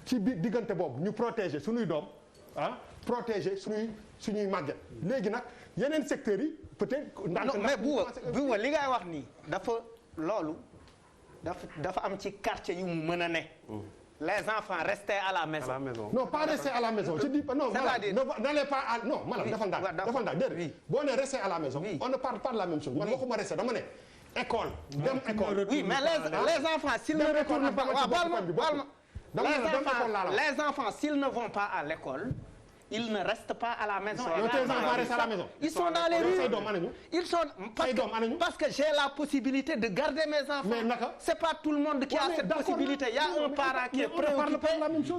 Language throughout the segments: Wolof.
ci biir diggante boobu ñu protéger suñuy doom protéger suñuy màgget léegi nag yeneen secteurs yi peut-être. non mais bu li ngay wax nii dafa am ci quartier yu mu mën a ne. les enfants restaient à la maison. Non, pas rester à la maison. Je dis pas non. N'allez pas à non, madame. Dafa ndànk déedéet. Boo nee rester à la maison. On ne parle pas de la même chose. Man waxuma rester dama ne école. Dem école. Oui, mais les enfants s'ils ne retournent pas les enfants s'ils ne vont pas à l'école, ils ne restent pas à la maison. Ils sont dans les rues. Ils sont parce que j'ai la possibilité de garder mes enfants. C'est pas tout le monde qui a cette possibilité. Il y a un parent qui est préoccupé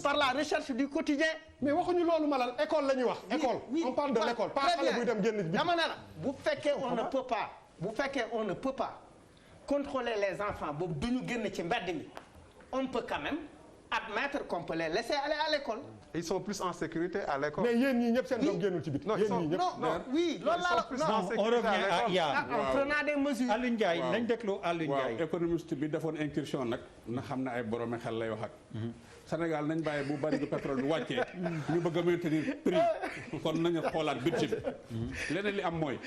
par la recherche du quotidien. Mais waxuñu loolu malal école la ñuy wax. École. On parle de l'école. Pas xale buy dem génn bi. Dama ne la bu fekkee on ne peut pas contrôler les enfants boobu duñu génn ci mbedd mi. On peut quand même admettre qu'on peut les laisser aller à l'école. Ils sont plus en sécurité à l'école. Mais yéen ñii ñëpp seen doom génnul ci biti. Non, oui, loolu la on revient à Yann. en prenant des mesures. Alioune Ndiaye nañ déglu Alioune Ndiaye. waaw économiste bi defoon incursion nag na xam ne ay boroomi xel lay wax ak. Sénégal nañ bàyyi bu bari du pétrole bi wàccee ñu bëgg a maintenir prix kon nañu xoolaat budget bi. leneen li am mooy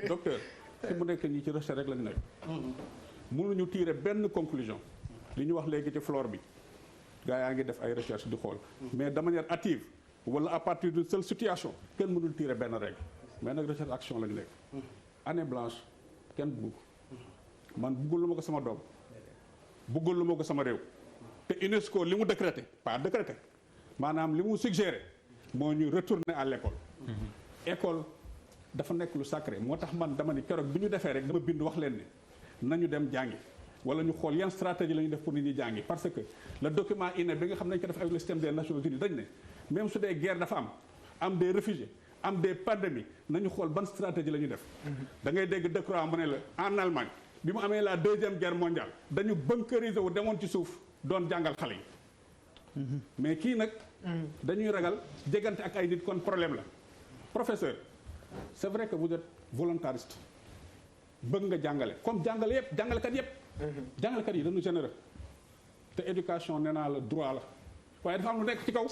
docteur fi mu nekk nii ci recherche rek lañu nekk. mënuñu tirer benn conclusion li ñu wax léegi ci flore bi. gaa yaa ngi def ay recherche di xool mais de manière hâtive wala à partir d'une seule situation kenn mënul tirer benn règle mais nag recherche action la ñu nekk. année blanche kenn bëggu ko man bëggul lu ma ko sama doom bëggul lu ma ko sama réew te UNESCO li mu décrété pas décrété maanaam li mu suggéré moo ñu retourner à l'école. école dafa nekk lu sacré moo tax man dama ni keroog bi ñu defee rek dama bind wax leen ne nañu dem jàngi. wala ñu xool yan stratégie la ñu def pour nit ñi jàngi parce que le document INE bi nga xam ne dañu ko def avec le système des Nations Unies dañ ne même su dee guerre dafa am des réfugiés am des pandémies nañu xool ban stratégie la ñu def. da ngay dégg Decroix mu ne la en Allemagne bi mu amee la deuxième guerre mondiale dañu bunkériser wu demoon ci suuf doon jàngal xale yi. mais kii nag. dañuy ragal jegante ak ay nit kon problème la. professeur c'est vrai que vous êtes volontariste bëgg nga jàngale comme jàngale yëpp jàngalekat yëpp. jàngalekat yi dañu généreux te éducation nee naa la droit la waaye dafa am lu nekk ci kaw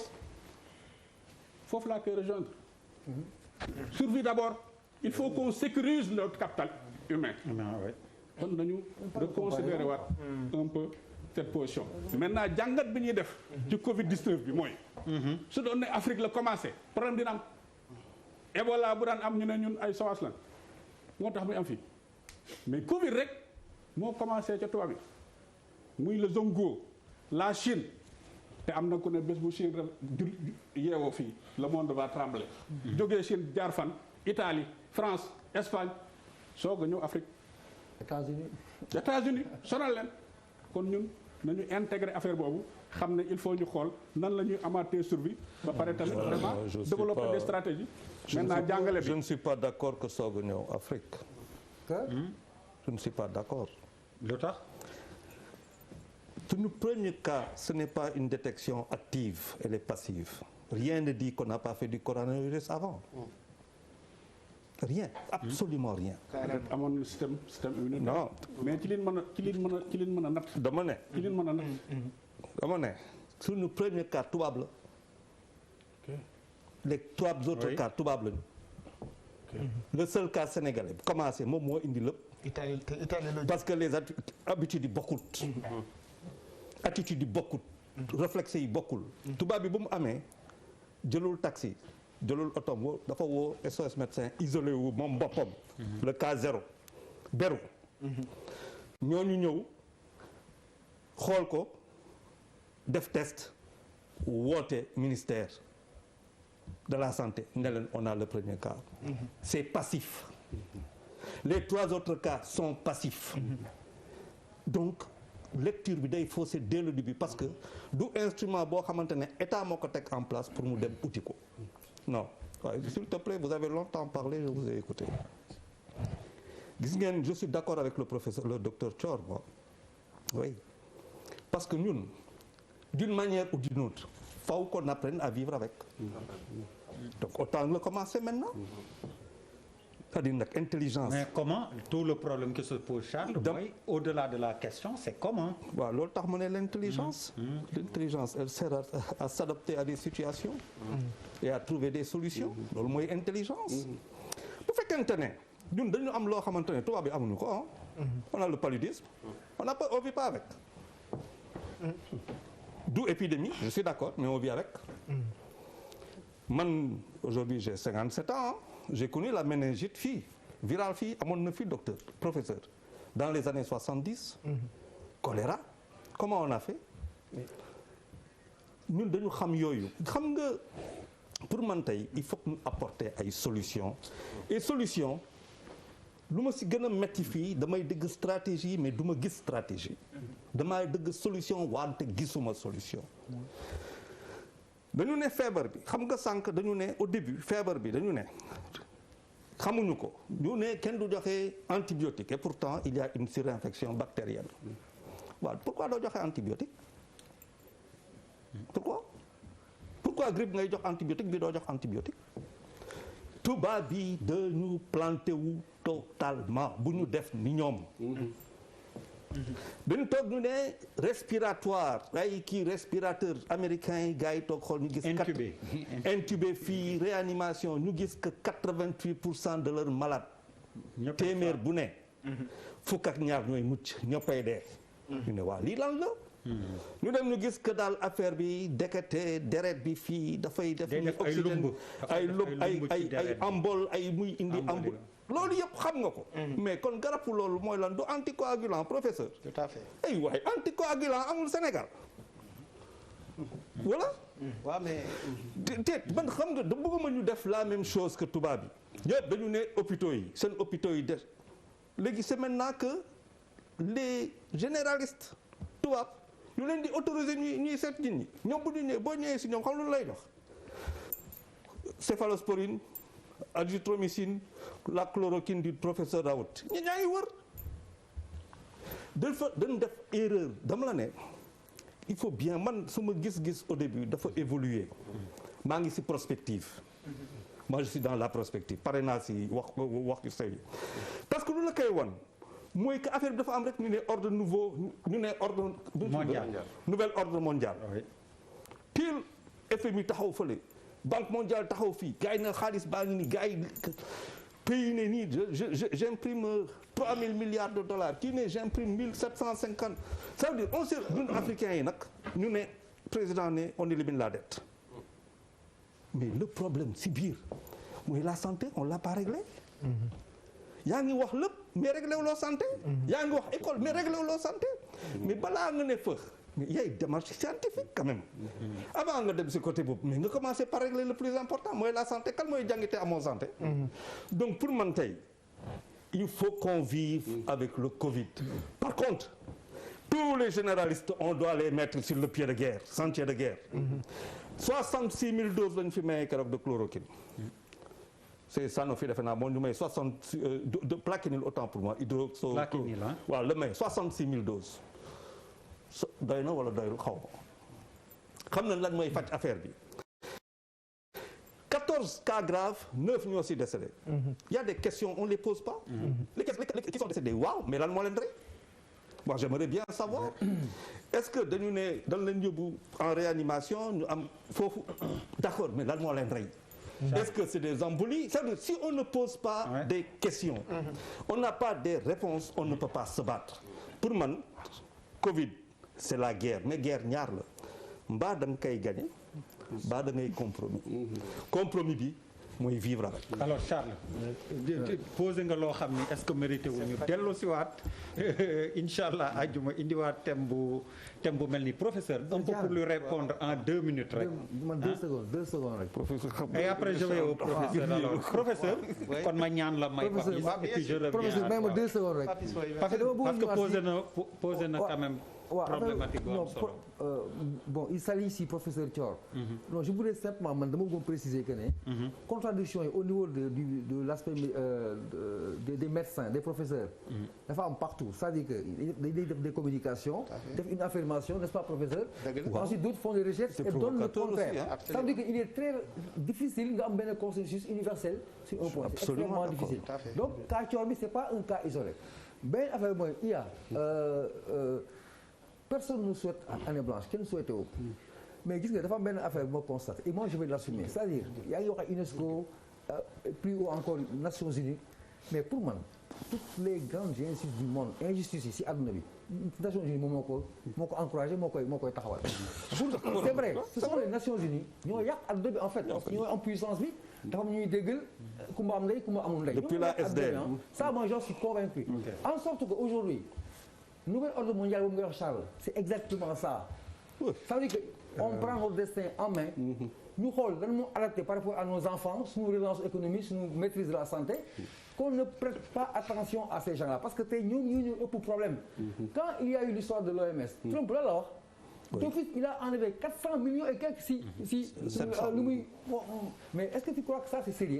foofu laa koy rejoindre. survie d'abord il faut qu'on sécurise notre capital humain. kon nañu reconsidérer waat un peu cette position. maintenant jàngat bi ñuy def. ci Covid 19 bi mooy. su doon ne Afrique la commencé problème dina am. Ebola bu daan am ñu ne ñun ay SOAS lan moo tax muy am fii mais Covid rek. moo commencé ca tubaab bi muy le Zongo la Chine te am na ku ne bés bu Chine yeewoo fii le monde va trembler. jógee Chine jaar fan Italie France Espagne soog a ñëw Afrique. États-Unis sonal leen kon ñun nañu intégrer affaire boobu xam ne il faut ñu xool nan la ñuy amaatee survie ba pare tamit vraiment développer des stratégies. maintenant jàngale bi je ne suis pas d'accord que soog a ñëw Afrique. je ne suis pas d'accord. lu tax. Suñu premier cas ce n'est pas une détection active elle est passive rien ne dit qu'on n'a pas fait du coronavirus avant. rien absolument rien. amoon na système immunitaire. non mais ci liñ mën a natt. dama ne. ci liñ mën a natt. dama ne suñu premier cas tubaab la. les trois autres cas tubaab lañu. le seul cas sénégalais bu commencé moom moo indi lépp. parce que les habitudes yi bokkul. attitude yi bokkul. réflexe yi bokkul. tubaab bi bu mu amee jëlul taxi jëlul oto dafa woo SOS médecin isolé wu moom boppam. le cas zéro beru. ñooñu ñëw xool ko def test woote ministère de la santé ne leen on a le premier cas. c'est passif. les trois autres cas sont passifs. donc lecture bi day faussé dès le début parce que du instrument boo xamante ne état moo ko teg en place pour mu dem uti ko non waaye s'il te plaît vous avez longtemps parlé je vous ai écouté gis ngeen je suis d'accord avec le docteur Thior moi oui parce que ñun d'une manière ou d'une autre faut qu'on apprenne à vivre avec donc autant le commencer maintenant c'est-à-dire nag intelligence. Mais comment tout le problème qui se pose Charles mooy au-delà de la question c'est comment. waaw loolu tax mu ne l'intelligence. L'intelligence elle sert à s'adapter à des situations. et à trouver des solutions. loolu mooy intelligence. bu fekkente ne ñun dañu am loo xamante ne tubaab bi amuñu ko ah. on a le paludisme. on vit pas avec. d'où épidémie je suis d'accord mais on vit avec. man aujourd'hui j'ai 57 ans. J'ai connu la méningite fii virale fii amoon na fi docteur professeur dans les années 70. choléra comment on a fait ñun dañu xam yooyu xam nga pour man tey il faut que ñu apporter ay solutions et solution lu ma si gën a metti fii damay dëgg stratégie mais du ma gis stratégie damay dëgg solution wante gisuma solution dañu ne feebar bi xam nga sànq dañu ne au début feebar bi dañu ne xamuñu ko ñu ne kenn du joxe antibiotique et pourtant il y a une surinfection bactérienne waaw pourquoi doo joxe antibiotique pourquoi grippe ngay jox antibiotique bi doo jox antibiotique tubaab bi dañu planté wu totalement bu ñu def ni ñoom dañu toog ñu ne respiratoire ay kii respirateur américain yi gars yi toog xool ñu gis intubé fii réanimation ñu gis que 88% de leurs malades téeméer bu ne fukk ak ñaar ñooy mucc ñëppay dee ñu ne waa lii lan la ñu dem ñu gis que daal affaire bi dekete deret bi fii dafay def oxygène ay lub ay embol ay muy indi embol loolu yëpp xam nga ko mais kon garapu loolu mooy lan du anticoagulant professeur tout à fait ay waay anticoagulant amul Sénégal voilà waaw mais te man xam nga da bëgguma ñu def la même chose que tubaab bi ñëpp dañu ne hôpitaux yi seen hôpitaux yi des léegi c'est maintenant que les généralistes tubaab ñu leen di autoriser ñuy seet nit ñi ñoom bu ñu ñëwee boo ñëwee si ñoom xam lu lay jox céphalosporine azithromycine la chloroquine du professeur Raoult ñi ñaa ngi wër dañ def erreur dama la ne il faut bien man sama gis-gis au début dafa évoluer maa ngi si prospective moi je suis dans la prospective pare naa si wax yu sey parce que lu la koy wan mooy que affaire bi dafa am rek ñu ne ordre nouveau ñu ne ordre mondial nouvel ordre mondial pile FMI taxaw fële Banque mondiale taxaw fii gars yi na xaalis baa ngi ni gars yi pays ne nii j'imprime 3000 milliards de dollars kii ne j'imprime 1750 ça veut dire on sait ñun africains yi nag ñu ne président ne on élimine la dette mais le problème si biir mooy la santé on l'a pas réglé yaa ngi wax lépp mais réglé wuloo santé yaa ngi wax école mais réglé wuloo santé mais balaa nga ne fëx mais y a une démarche scientifique quand même avant nga dem si côté boobu mais nga commencer par régler le plus important mooy la santé kan mooy jàngite amoo santé donc pour man tey il faut qu'on vive avec le Covid par contre tous les généralistes on doit les mettre sur le pied de guerre sentier de guerre 66 000 doses lañu fi maye keroog de chloroquine c'est Sanofi defe naa moo ñu may 60 de Plaquenil autant pour moi Plaquenil waaw le may 66 000 doses doy na wala doyul xaw ma xam na lan mooy faj affaire bi 14 cas graves 9 ñoo si décédé il y a des questions on les pose pas les qui sont décédés waaw mais lan moo leen rey moi j'aimerais bien savoir est-ce que dañu ne dañ leen yóbbu en réanimation ñu am foofu d'accord mais lan moo leen rey est-ce que c'est des embolies c'est-à-dire si on ne pose pas des questions on n'a pas des réponses on ne peut pas se battre pour man Covid c'est la guerre mais guerre ñaar la mbaa da nga koy gagner mbaa da ngay compromis bi mooy vivre avec. alors Charles posé nga loo xam ni est-ce que mérité wu ñu dellu si waat incha allah ajjuma indiwaat thème bu mel ni professeur un peu pour lui répondre en 2 minutes rek. man 2 secondes rek. professeur et après je vais au professeur alors professeur. kon ma ñaan la may Papis et puis je reviens. professeur may ma 2 secondes rek. parce que posé na quand même. problématique non bon il s'agit ici professeur Thior. Non, je voulais simplement man dama bëggoon préciser que ne. contradiction yi au niveau de l'aspect des médecins des professeurs. dafa am partout c'est-à-dire que dañuy def des communications. def une affirmation n'est-ce pas professeur. ensuite d'autres font des recherches et donnent le contraire. ça veut dire que il est très difficile nga am benn consensus universel sur un point. C'est extrêmement difficile. Donc cas Thior bi c'est pas un cas isolé. benn affaire mooy il y a personne ne souhaite année blanche kenn souhaité wu mais gis nga dafa am benn affaire bu ma constate et moi je vais l'assumer c'est-à-dire yaa ngi wax ak UNESCO plus haut encore Nations Unies mais pour man toutes les grandes injustices du monde injustices yi si àdduna bi Nations Unies moom moo ko encouragé moo koy taxawal. c'est vrai ce sont les Nations Unies ñoo yàq àdduna bi en fait parce que ñoo am puissance bi dafa am ñuy déggal kumba am ndey kumba amul ndey. depuis la SDN ça moi j'en suis convaincu. En sorte que aujourd'hui nouvel ordre mondial boobu nga wax Charles c'est exactement ça. ça veut dire que on prend notre destin en main. ñu xool dañu moo adapté par rapport à nos enfants suñu relance économique suñu maîtrise de la santé. qu'on ne prête pas attention à ces gens-là parce que tey ñu ëpp problème. quand il y a eu l'histoire de l'OMS. Trump la wax. Ton fils il a enlevé 400 millions et quelques si lu muy mais est-ce que tu crois que ça c'est sérieux